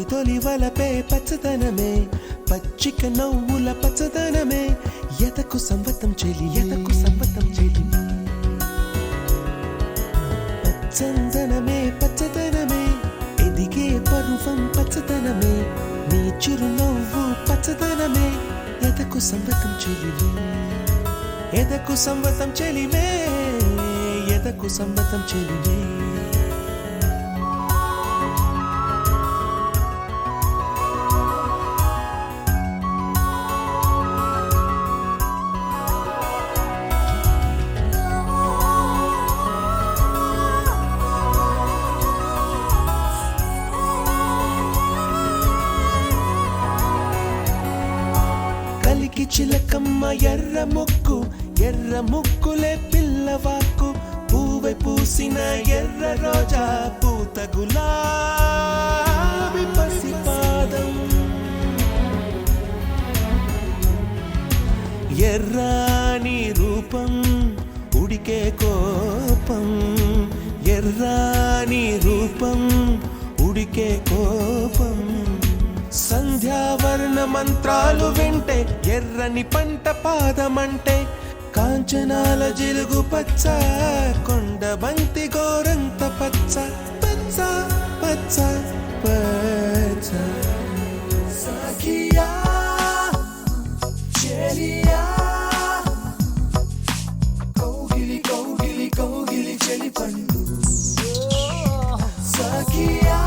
తొలి తొలి వలపే పచ్చదనమే పచ్చిక నవ్వుల పచ్చదనమే ఎదకు సంవతం చెలి ఎదకు సంవతం చెలి పచ్చందనమే పచ్చదనమే ఎదిగే పరువం పచ్చదనమే నీ చిరునవ్వు పచ్చదనమే ఎదకు సంవతం చెలివే ఎదకు సంవతం చెలివే ఎదకు సంవతం చెలివే కలికి చిలకమ్మ ఎర్ర ముక్కులే పిల్లవాకు పూవై పూసిన ఎర్ర రోజా పూత గులాబీ పసిపాదం ఎర్రాని రూపం ఉడికే కోపం ఎర్రాని రూపం ఉడికే కోపం సంధ్యావర్ణ మంత్రాలు వింటే ఎర్రని పంట పాదమంటే కాంచనాల జిలుగు పచ్చ కొండ బంతి గోరంత పచ్చ పచ్చ పచ్చ పచ్చ సఖియా చెలియా కౌగిలి కౌగిలి కౌగిలి చెలి పండు సఖియా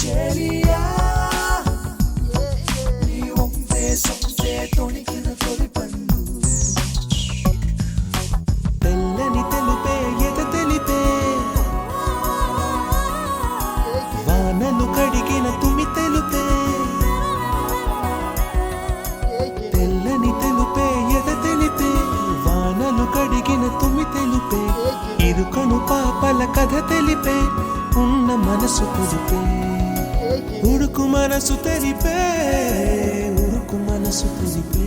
చెలియా నీ ఒంపే సొంపే తొణికిన తొలి పండు తెల్లని తెలుపే ఎద తెలిపే వానలు కడిగిన తుమి తెలుపే తెల్లని తెలుపే ఎద తెలిపే వానలు కడిగిన తుమి తెలుపే ఇరుకను పాపల కథ తెలిపే ఉన్న మనసు తెలిపే ఉడుకు మనసు తెలిపే ఉడుకు మనసు తెలిపే